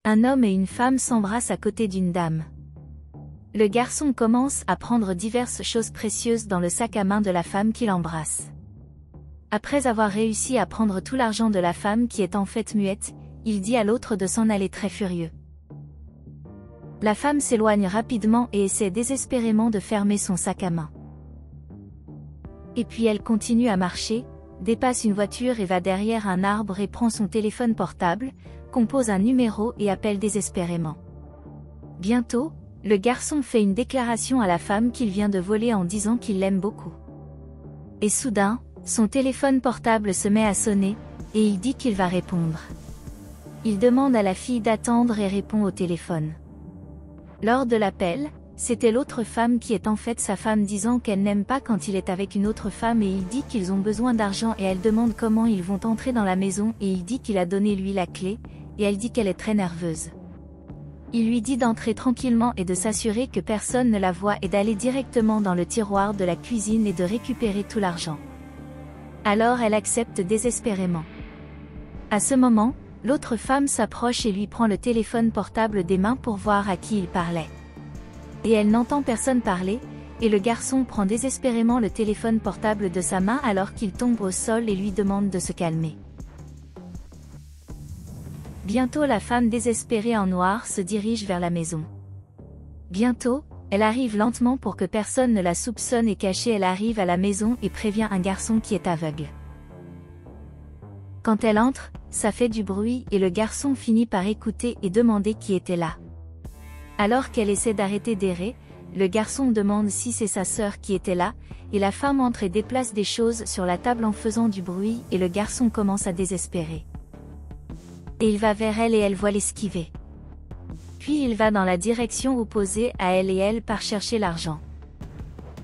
Un homme et une femme s'embrassent à côté d'une dame. Le garçon commence à prendre diverses choses précieuses dans le sac à main de la femme qu'il embrasse. Après avoir réussi à prendre tout l'argent de la femme qui est en fait muette, il dit à l'autre de s'en aller très furieux. La femme s'éloigne rapidement et essaie désespérément de fermer son sac à main. Et puis elle continue à marcher, dépasse une voiture et va derrière un arbre et prend son téléphone portable, compose un numéro et appelle désespérément. Bientôt, le garçon fait une déclaration à la femme qu'il vient de voler en disant qu'il l'aime beaucoup. Et soudain, son téléphone portable se met à sonner, et il dit qu'il va répondre. Il demande à la fille d'attendre et répond au téléphone. Lors de l'appel, c'était l'autre femme qui est en fait sa femme disant qu'elle n'aime pas quand il est avec une autre femme et il dit qu'ils ont besoin d'argent et elle demande comment ils vont entrer dans la maison et il dit qu'il a donné lui la clé, et elle dit qu'elle est très nerveuse. Il lui dit d'entrer tranquillement et de s'assurer que personne ne la voit et d'aller directement dans le tiroir de la cuisine et de récupérer tout l'argent. Alors elle accepte désespérément. À ce moment, l'autre femme s'approche et lui prend le téléphone portable des mains pour voir à qui il parlait. Et elle n'entend personne parler, et le garçon prend désespérément le téléphone portable de sa main alors qu'il tombe au sol et lui demande de se calmer. Bientôt la femme désespérée en noir se dirige vers la maison. Bientôt, elle arrive lentement pour que personne ne la soupçonne et cachée elle arrive à la maison et prévient un garçon qui est aveugle. Quand elle entre, ça fait du bruit et le garçon finit par écouter et demander qui était là. Alors qu'elle essaie d'arrêter d'errer, le garçon demande si c'est sa sœur qui était là, et la femme entre et déplace des choses sur la table en faisant du bruit et le garçon commence à désespérer. Et il va vers elle et elle voit l'esquiver. Puis il va dans la direction opposée à elle et elle part chercher l'argent.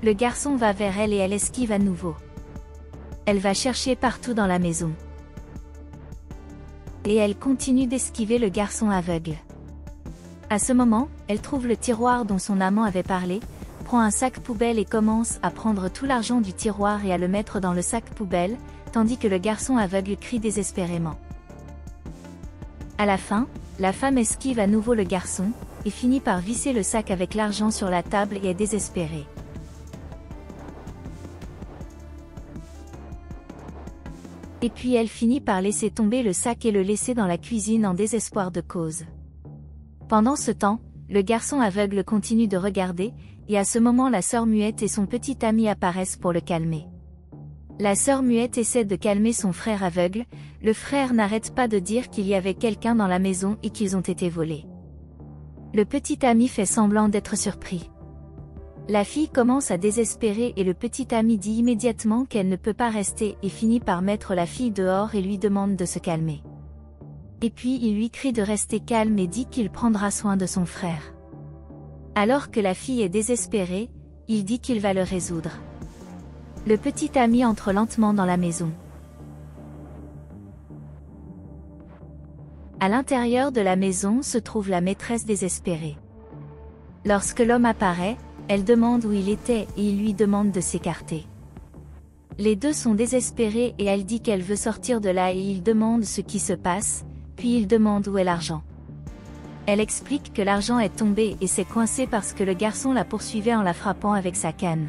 Le garçon va vers elle et elle esquive à nouveau. Elle va chercher partout dans la maison. Et elle continue d'esquiver le garçon aveugle. À ce moment, elle trouve le tiroir dont son amant avait parlé, prend un sac poubelle et commence à prendre tout l'argent du tiroir et à le mettre dans le sac poubelle, tandis que le garçon aveugle crie désespérément. À la fin, la femme esquive à nouveau le garçon, et finit par visser le sac avec l'argent sur la table et est désespérée. Et puis elle finit par laisser tomber le sac et le laisser dans la cuisine en désespoir de cause. Pendant ce temps, le garçon aveugle continue de regarder, et à ce moment la sœur muette et son petit ami apparaissent pour le calmer. La sœur muette essaie de calmer son frère aveugle, le frère n'arrête pas de dire qu'il y avait quelqu'un dans la maison et qu'ils ont été volés. Le petit ami fait semblant d'être surpris. La fille commence à désespérer et le petit ami dit immédiatement qu'elle ne peut pas rester et finit par mettre la fille dehors et lui demande de se calmer. Et puis il lui crie de rester calme et dit qu'il prendra soin de son frère. Alors que la fille est désespérée, il dit qu'il va le résoudre. Le petit ami entre lentement dans la maison. À l'intérieur de la maison se trouve la maîtresse désespérée. Lorsque l'homme apparaît, elle demande où il était et il lui demande de s'écarter. Les deux sont désespérés et elle dit qu'elle veut sortir de là et il demande ce qui se passe, puis il demande où est l'argent. Elle explique que l'argent est tombé et s'est coincé parce que le garçon la poursuivait en la frappant avec sa canne.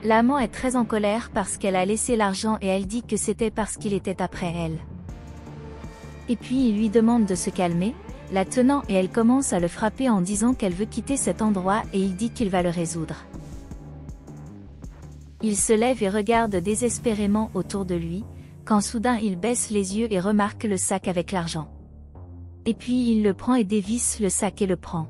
L'amant est très en colère parce qu'elle a laissé l'argent et elle dit que c'était parce qu'il était après elle. Et puis il lui demande de se calmer, la tenant et elle commence à le frapper en disant qu'elle veut quitter cet endroit et il dit qu'il va le résoudre. Il se lève et regarde désespérément autour de lui, quand soudain il baisse les yeux et remarque le sac avec l'argent. Et puis il le prend et dévisse le sac et le prend.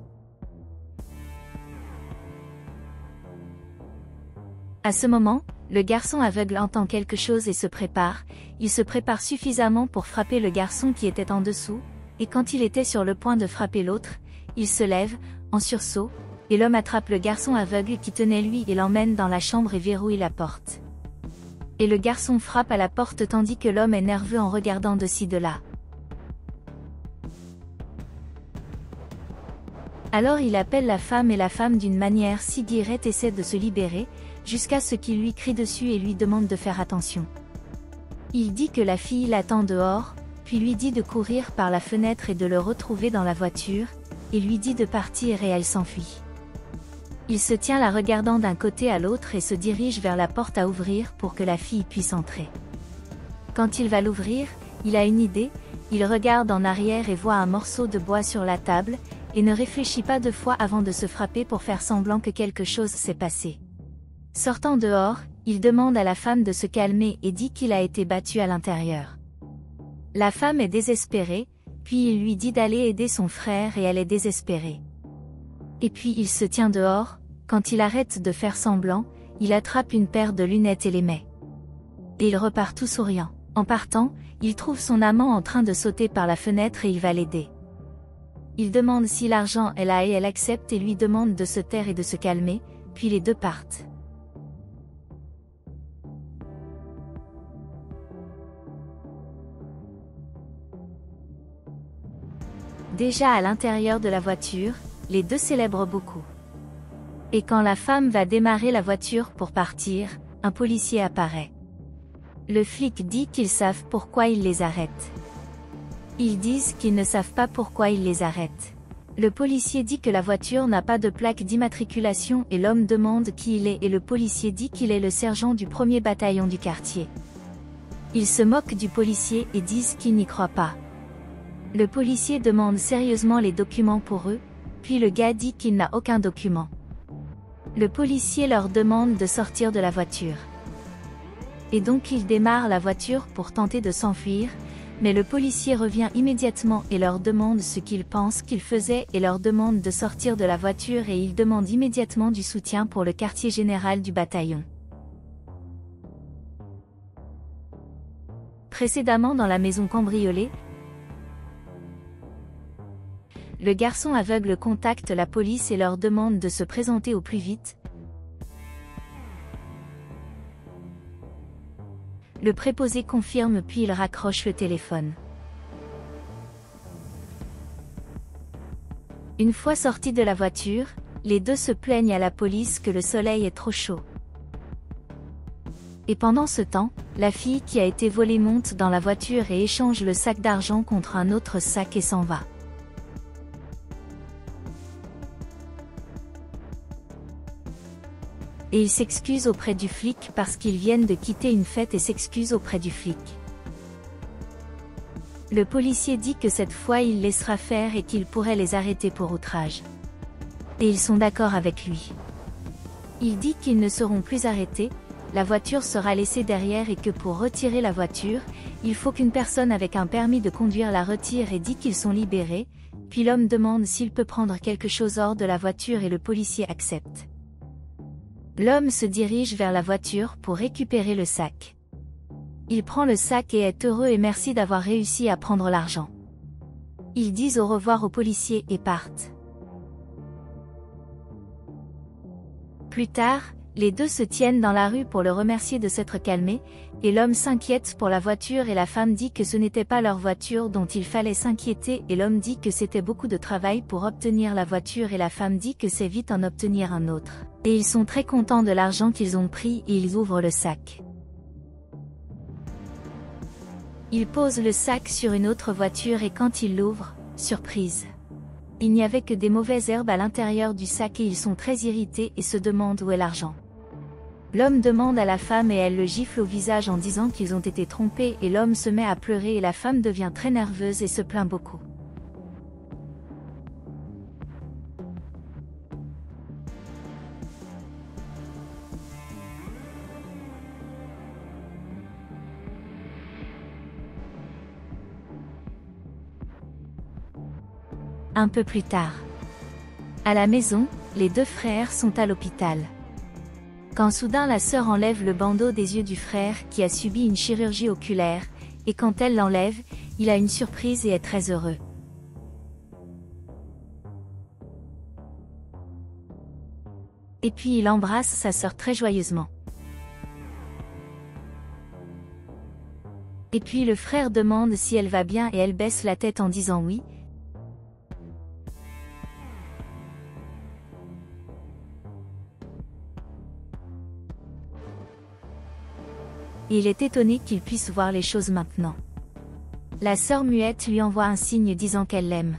À ce moment, le garçon aveugle entend quelque chose et se prépare, il se prépare suffisamment pour frapper le garçon qui était en dessous, et quand il était sur le point de frapper l'autre, il se lève, en sursaut, et l'homme attrape le garçon aveugle qui tenait lui et l'emmène dans la chambre et verrouille la porte. Et le garçon frappe à la porte tandis que l'homme est nerveux en regardant de ci de là. Alors il appelle la femme et la femme d'une manière si directe essaie de se libérer, jusqu'à ce qu'il lui crie dessus et lui demande de faire attention. Il dit que la fille l'attend dehors, puis lui dit de courir par la fenêtre et de le retrouver dans la voiture, et lui dit de partir et elle s'enfuit. Il se tient la regardant d'un côté à l'autre et se dirige vers la porte à ouvrir pour que la fille puisse entrer. Quand il va l'ouvrir, il a une idée, il regarde en arrière et voit un morceau de bois sur la table, et ne réfléchit pas 2 fois avant de se frapper pour faire semblant que quelque chose s'est passé. Sortant dehors, il demande à la femme de se calmer et dit qu'il a été battu à l'intérieur. La femme est désespérée, puis il lui dit d'aller aider son frère et elle est désespérée. Et puis il se tient dehors, quand il arrête de faire semblant, il attrape une paire de lunettes et les met. Et il repart tout souriant. En partant, il trouve son amant en train de sauter par la fenêtre et il va l'aider. Il demande si l'argent est là et elle accepte et lui demande de se taire et de se calmer, puis les deux partent. Déjà à l'intérieur de la voiture, les deux célèbrent beaucoup. Et quand la femme va démarrer la voiture pour partir, un policier apparaît. Le flic dit qu'ils savent pourquoi il les arrête. Ils disent qu'ils ne savent pas pourquoi il les arrête. Le policier dit que la voiture n'a pas de plaque d'immatriculation et l'homme demande qui il est et le policier dit qu'il est le sergent du 1er bataillon du quartier. Ils se moquent du policier et disent qu'ils n'y croient pas. Le policier demande sérieusement les documents pour eux, puis le gars dit qu'il n'a aucun document. Le policier leur demande de sortir de la voiture. Et donc ils démarrent la voiture pour tenter de s'enfuir, mais le policier revient immédiatement et leur demande ce qu'ils pensent qu'ils faisaient et leur demande de sortir de la voiture et il demande immédiatement du soutien pour le quartier général du bataillon. Précédemment dans la maison cambriolée, le garçon aveugle contacte la police et leur demande de se présenter au plus vite. Le préposé confirme puis il raccroche le téléphone. Une fois sortis de la voiture, les deux se plaignent à la police que le soleil est trop chaud. Et pendant ce temps, la fille qui a été volée monte dans la voiture et échange le sac d'argent contre un autre sac et s'en va. Et ils s'excusent auprès du flic parce qu'ils viennent de quitter une fête et s'excusent auprès du flic. Le policier dit que cette fois il laissera faire et qu'il pourrait les arrêter pour outrage. Et ils sont d'accord avec lui. Il dit qu'ils ne seront plus arrêtés, la voiture sera laissée derrière et que pour retirer la voiture, il faut qu'une personne avec un permis de conduire la retire et dit qu'ils sont libérés, puis l'homme demande s'il peut prendre quelque chose hors de la voiture et le policier accepte. L'homme se dirige vers la voiture pour récupérer le sac. Il prend le sac et est heureux et merci d'avoir réussi à prendre l'argent. Ils disent au revoir au policier et partent. Plus tard, les deux se tiennent dans la rue pour le remercier de s'être calmé, et l'homme s'inquiète pour la voiture et la femme dit que ce n'était pas leur voiture dont il fallait s'inquiéter et l'homme dit que c'était beaucoup de travail pour obtenir la voiture et la femme dit que c'est vite en obtenir un autre. Et ils sont très contents de l'argent qu'ils ont pris et ils ouvrent le sac. Ils posent le sac sur une autre voiture et quand ils l'ouvrent, surprise. Il n'y avait que des mauvaises herbes à l'intérieur du sac et ils sont très irrités et se demandent où est l'argent. L'homme demande à la femme et elle le gifle au visage en disant qu'ils ont été trompés et l'homme se met à pleurer et la femme devient très nerveuse et se plaint beaucoup. Un peu plus tard. À la maison, les deux frères sont à l'hôpital. Quand soudain la sœur enlève le bandeau des yeux du frère qui a subi une chirurgie oculaire, et quand elle l'enlève, il a une surprise et est très heureux. Et puis il embrasse sa sœur très joyeusement. Et puis le frère demande si elle va bien et elle baisse la tête en disant oui. Et il est étonné qu'il puisse voir les choses maintenant. La sœur muette lui envoie un signe disant qu'elle l'aime.